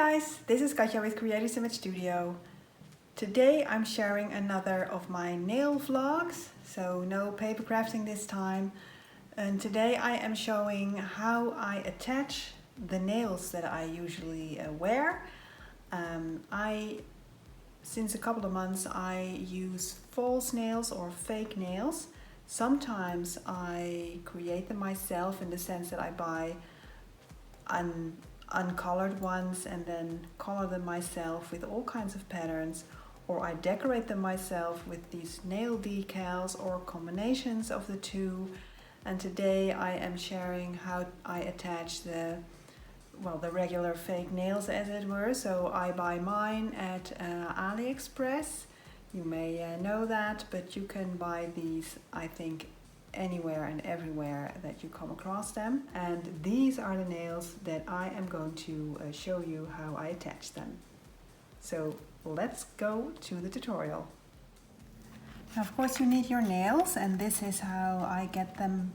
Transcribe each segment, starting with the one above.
guys, this is Katja with Creative Image Studio. Today I'm sharing another of my nail vlogs, so no paper crafting this time. And today I am showing how I attach the nails that I usually wear. Since a couple of months I use false nails or fake nails. Sometimes I create them myself in the sense that I buy uncolored ones and then color them myself with all kinds of patterns, or I decorate them myself with these nail decals or combinations of the two. And today I am sharing how I attach the regular fake nails, as it were. So I buy mine at AliExpress. You may know that, but you can buy these, I think, anywhere and everywhere that you come across them. And these are the nails that I am going to show you how I attach them. So let's go to the tutorial. Now, of course you need your nails, and this is how I get them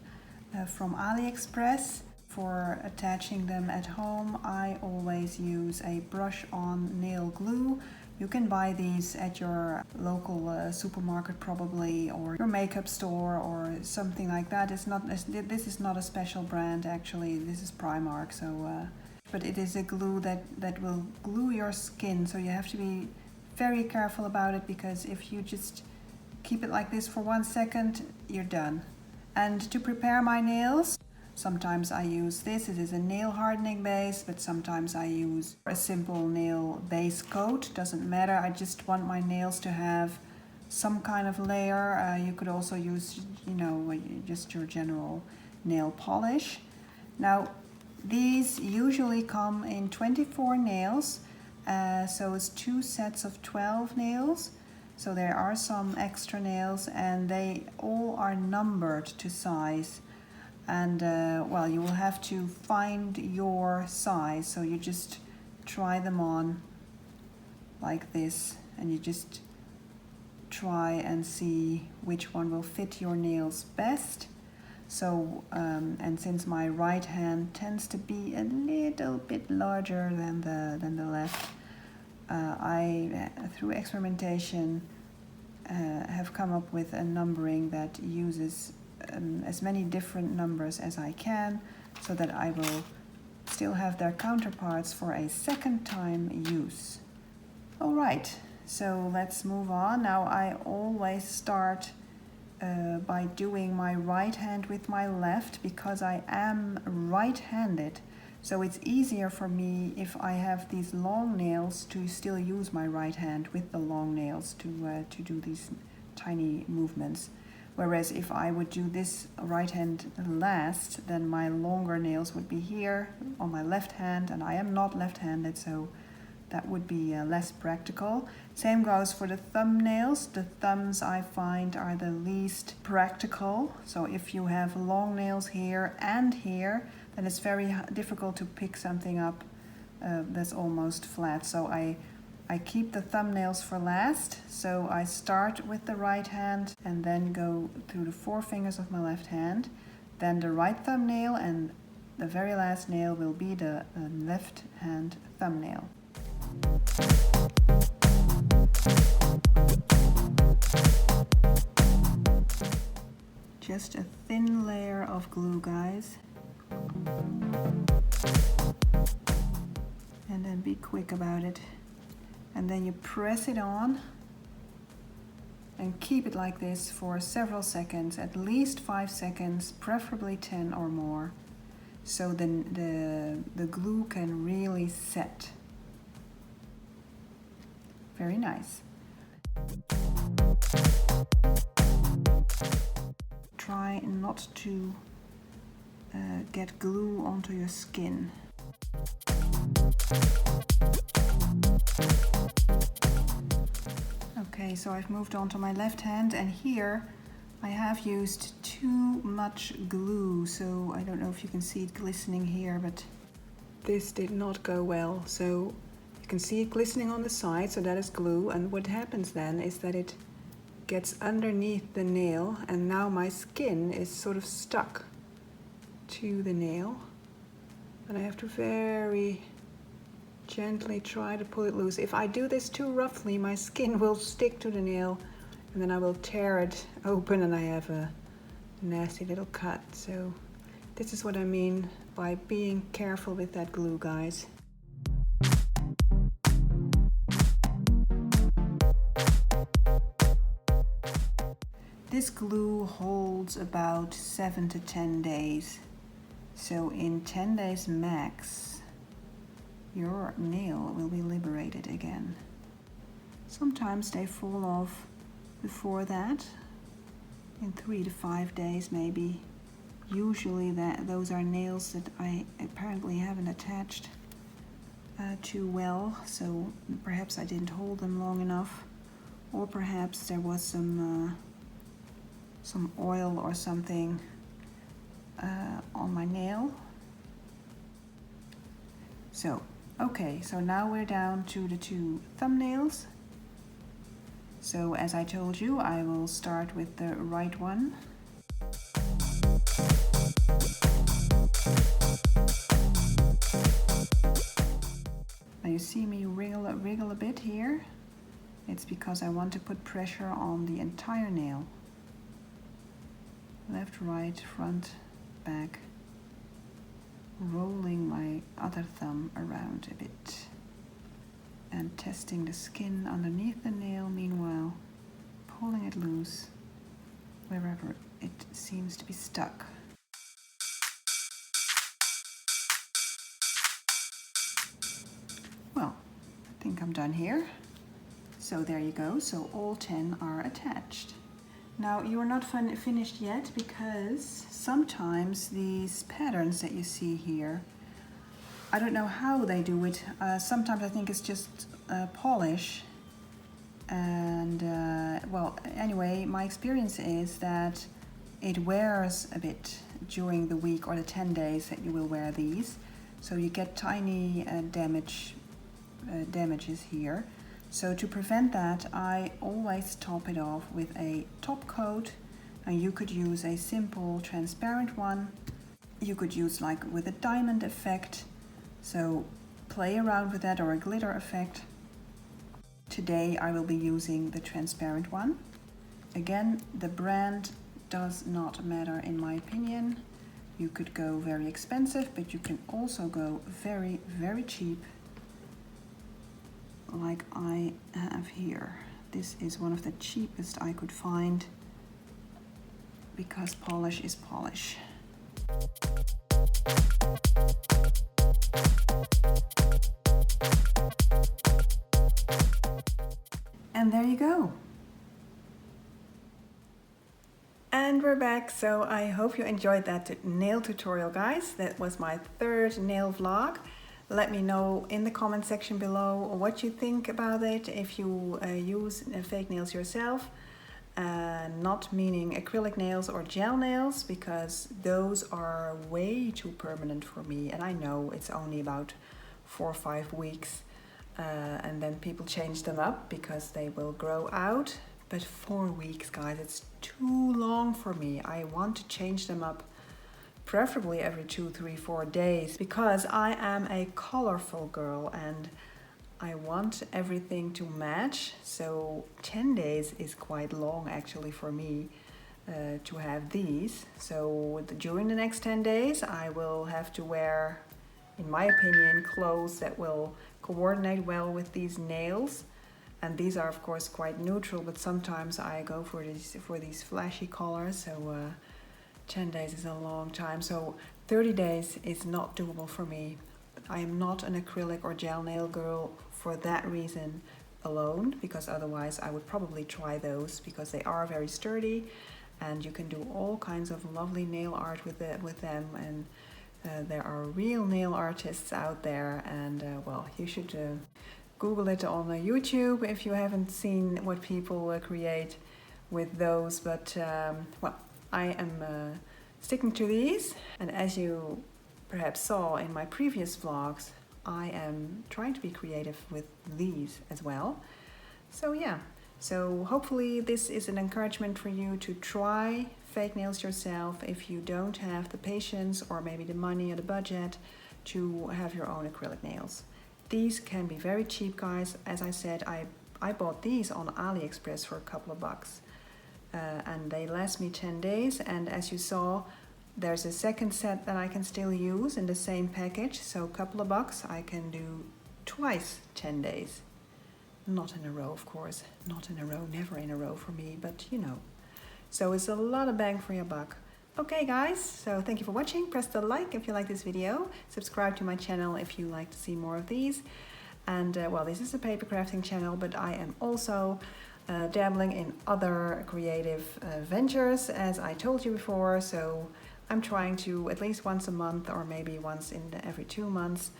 from AliExpress. For attaching them at home, I always use a brush-on nail glue. You can buy these at your local supermarket probably, or your makeup store or something like that. This is not a special brand actually, this is Primark, but it is a glue that will glue your skin, so you have to be very careful about it, because if you just keep it like this for 1 second, you're done. And to prepare my nails, sometimes I use this. It is a nail hardening base, but sometimes I use a simple nail base coat. Doesn't matter. I just want my nails to have some kind of layer. You could also use, just your general nail polish. Now, these usually come in 24 nails, so it's 2 sets of 12 nails. So there are some extra nails, and they all are numbered to size. And you will have to find your size, so you just try them on like this, and you just try and see which one will fit your nails best. So and since my right hand tends to be a little bit larger than the left, I through experimentation have come up with a numbering that uses as many different numbers as I can, so that I will still have their counterparts for a second time use. Alright, so let's move on. Now I always start by doing my right hand with my left, because I am right-handed. So it's easier for me if I have these long nails to still use my right hand with the long nails to do these tiny movements. Whereas if I would do this right hand last, then my longer nails would be here on my left hand, and I am not left-handed, so that would be less practical. Same goes for the thumbnails. The thumbs I find are the least practical. So if you have long nails here and here, then it's very difficult to pick something up that's almost flat. So I keep the thumbnails for last, so I start with the right hand and then go through the 4 fingers of my left hand, then the right thumbnail, and the very last nail will be the left hand thumbnail. Just a thin layer of glue, guys. And then be quick about it. And then you press it on and keep it like this for several seconds, at least 5 seconds, preferably 10 or more, so then the glue can really set. Very nice. Try not to get glue onto your skin. Okay, so I've moved on to my left hand, and here I have used too much glue, so I don't know if you can see it glistening here, but this did not go well. So you can see it glistening on the side, so that is glue, and what happens then is that it gets underneath the nail, and now my skin is sort of stuck to the nail, and I have to very gently try to pull it loose. If I do this too roughly, my skin will stick to the nail and then I will tear it open and I have a nasty little cut. So this is what I mean by being careful with that glue, guys. This glue holds about 7 to 10 days. So in 10 days max, your nail will be liberated again. Sometimes they fall off before that, in 3 to 5 days maybe. Usually those are nails that I apparently haven't attached too well, so perhaps I didn't hold them long enough, or perhaps there was some oil or something on my nail. So, okay, so now we're down to the 2 thumbnails. So as I told you, I will start with the right one. Now you see me wriggle a bit here. It's because I want to put pressure on the entire nail. Left, right, front, back. Rolling my other thumb around a bit. And testing the skin underneath the nail, meanwhile pulling it loose wherever it seems to be stuck. Well, I think I'm done here. So there you go, so all 10 are attached. Now you are not finished yet, because sometimes these patterns that you see here, I don't know how they do it. Sometimes I think it's just polish. And well, anyway, my experience is that it wears a bit during the week or the 10 days that you will wear these. So you get tiny damages here. So to prevent that, I always top it off with a top coat, and you could use a simple transparent one. You could use like with a diamond effect, so play around with that, or a glitter effect. Today I will be using the transparent one. Again, the brand does not matter in my opinion. You could go very expensive, but you can also go very, very cheap, like I have here. This is one of the cheapest I could find, because polish is polish. And there you go. And we're back. So I hope you enjoyed that nail tutorial, guys. That was my 3rd nail vlog. Let me know in the comment section below what you think about it, if you use fake nails yourself, not meaning acrylic nails or gel nails, because those are way too permanent for me, and I know it's only about 4 or 5 weeks, and then people change them up because they will grow out, but 4 weeks, guys, it's too long for me. I want to change them up preferably every 2, 3, 4 days, because I am a colorful girl and I want everything to match. So 10 days is quite long actually for me to have these. So during the next 10 days I will have to wear, in my opinion, clothes that will coordinate well with these nails. And these are of course quite neutral, but sometimes I go for these flashy colors. So 10 days is a long time, so 30 days is not doable for me. I am not an acrylic or gel nail girl for that reason alone, because otherwise I would probably try those, because they are very sturdy and you can do all kinds of lovely nail art with them, and there are real nail artists out there, and well, you should Google it on YouTube if you haven't seen what people create with those, but well, I am sticking to these, and as you perhaps saw in my previous vlogs, I am trying to be creative with these as well. So yeah, so hopefully this is an encouragement for you to try fake nails yourself if you don't have the patience or maybe the money or the budget to have your own acrylic nails. These can be very cheap, guys. As I said, I bought these on AliExpress for a couple of bucks. And they last me 10 days. And as you saw, there's a second set that I can still use in the same package. So a couple of bucks, I can do twice 10 days. Not in a row, of course. Not in a row, never in a row for me, but you know. So it's a lot of bang for your buck. Okay guys, so thank you for watching. Press the like if you like this video. Subscribe to my channel if you like to see more of these. And well, this is a paper crafting channel, but I am also dabbling in other creative ventures, as I told you before. So I'm trying to at least once a month, or maybe once in every 2 months,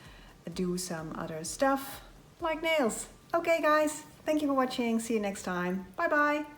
do some other stuff like nails. Okay guys, thank you for watching. See you next time. Bye bye.